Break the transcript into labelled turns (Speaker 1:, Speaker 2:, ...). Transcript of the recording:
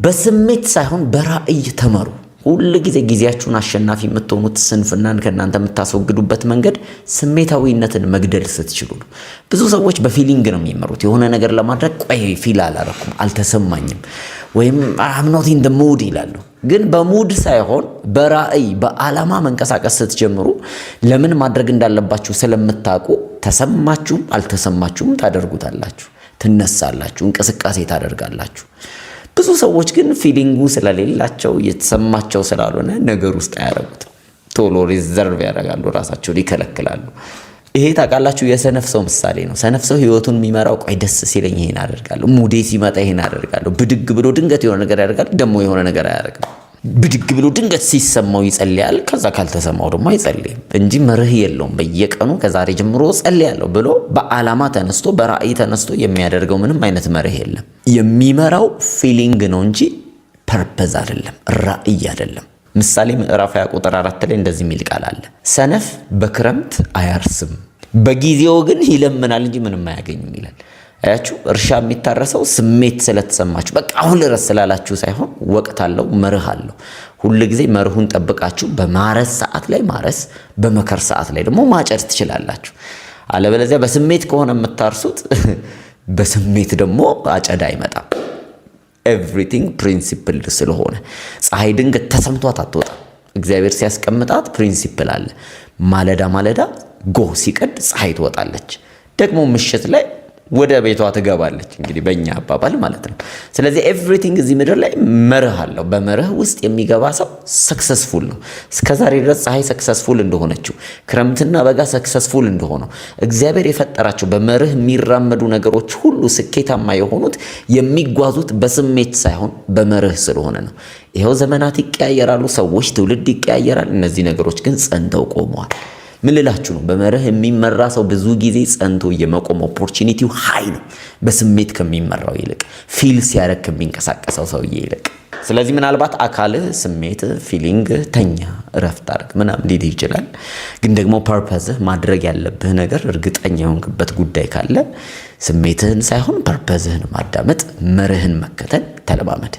Speaker 1: በስሜት ሳይሆን በራእይ ተመሩ። ሁሉ ጊዜያችሁን አሸናፊ የምትሆኑት ስንፍናን ከእናንተ የምታስወግዱበት መንገድ ስሜታዊነትን መግደል ስትችሉ ነው። ብዙ ሰዎች በፊሊንግ ነው የሚመሩት። የሆነ ነገር ለማድረግ ቆይ ፊል አላረኩም፣ አልተሰማኝም፣ ወይም አም ኖት ኢን ዘ ሙድ ይላሉ። ግን በሙድ ሳይሆን በራእይ በዓላማ መንቀሳቀስ ስትጀምሩ ለምን ማድረግ እንዳለባችሁ ስለምታውቁ ተሰማችሁም አልተሰማችሁም ታደርጉታላችሁ፣ ትነሳላችሁ፣ እንቅስቃሴ ታደርጋላችሁ። ብዙ ሰዎች ግን ፊሊንጉ ስለሌላቸው የተሰማቸው ስላልሆነ ነገር ውስጥ አያረጉትም። ቶሎ ሪዘርቭ ያደርጋሉ፣ ራሳቸውን ይከለክላሉ። ይሄ ታውቃላችሁ የሰነፍ ሰው ምሳሌ ነው። ሰነፍ ሰው ህይወቱን የሚመራው ቆይ ደስ ሲለኝ ይሄን አደርጋለሁ፣ ሙዴ ሲመጣ ይሄን አደርጋለሁ፣ ብድግ ብሎ ድንገት የሆነ ነገር ያደርጋል፣ ደግሞ የሆነ ነገር አያደርግም። ብድግ ብሎ ድንገት ሲሰማው ይጸልያል፣ ከዛ ካልተሰማው ደግሞ አይጸልይም እንጂ መርህ የለውም። በየቀኑ ከዛሬ ጀምሮ ጸልያለሁ ብሎ በዓላማ ተነስቶ በራእይ ተነስቶ የሚያደርገው ምንም አይነት መርህ የለም። የሚመራው ፊሊንግ ነው እንጂ ፐርፐዝ አይደለም፣ ራእይ አይደለም። ምሳሌ ምዕራፍ 20 ቁጥር 4 ላይ እንደዚህ የሚል ቃል አለ። ሰነፍ በክረምት አያርስም፣ በጊዜው ግን ይለምናል እንጂ ምንም አያገኝም ይላል። አያችሁ፣ እርሻ የሚታረሰው ስሜት ስለተሰማችሁ በቃ አሁን ልረስ ስላላችሁ ሳይሆን ወቅት አለው፣ መርህ አለው። ሁሉ ጊዜ መርሁን ጠብቃችሁ በማረስ ሰዓት ላይ ማረስ፣ በመከር ሰዓት ላይ ደግሞ ማጨድ ትችላላችሁ። አለበለዚያ በስሜት ከሆነ የምታርሱት በስሜት ደግሞ አጨዳ አይመጣም። ኤቭሪቲንግ ፕሪንሲፕል ስለሆነ ፀሐይ ድንገት ተሰምቷት አትወጣም። እግዚአብሔር ሲያስቀምጣት ፕሪንሲፕል አለ። ማለዳ ማለዳ ጎህ ሲቀድ ፀሐይ ትወጣለች፣ ደግሞ ምሽት ላይ ወደ ቤቷ ትገባለች። እንግዲህ በእኛ አባባል ማለት ነው። ስለዚህ ኤቭሪቲንግ እዚህ ምድር ላይ መርህ አለው። በመርህ ውስጥ የሚገባ ሰው ሰክሰስፉል ነው። እስከዛሬ ድረስ ፀሐይ ሰክሰስፉል እንደሆነችው፣ ክረምትና በጋ ሰክሰስፉል እንደሆነው እግዚአብሔር የፈጠራቸው በመርህ የሚራመዱ ነገሮች ሁሉ ስኬታማ የሆኑት የሚጓዙት በስሜት ሳይሆን በመርህ ስለሆነ ነው። ይኸው ዘመናት ይቀያየራሉ፣ ሰዎች ትውልድ ይቀያየራል። እነዚህ ነገሮች ግን ጸንተው ቆመዋል። ምን ልላችሁ ነው? በመርህ የሚመራ ሰው ብዙ ጊዜ ጸንቶ የመቆም ኦፖርቹኒቲው ሃይ ነው፣ በስሜት ከሚመራው ይልቅ፣ ፊል ሲያደርግ ከሚንቀሳቀሰው ሰውዬ ይልቅ። ስለዚህ ምናልባት አካልህ፣ ስሜት፣ ፊሊንግ ተኛ፣ እረፍት አድርግ ምናምን ሊል ይችላል። ግን ደግሞ ፐርፐዝህ ማድረግ ያለብህ ነገር እርግጠኛ የሆንክበት ጉዳይ ካለ ስሜትህን ሳይሆን ፐርፐዝህን ማዳመጥ፣ መርህን መከተል ተለማመድ።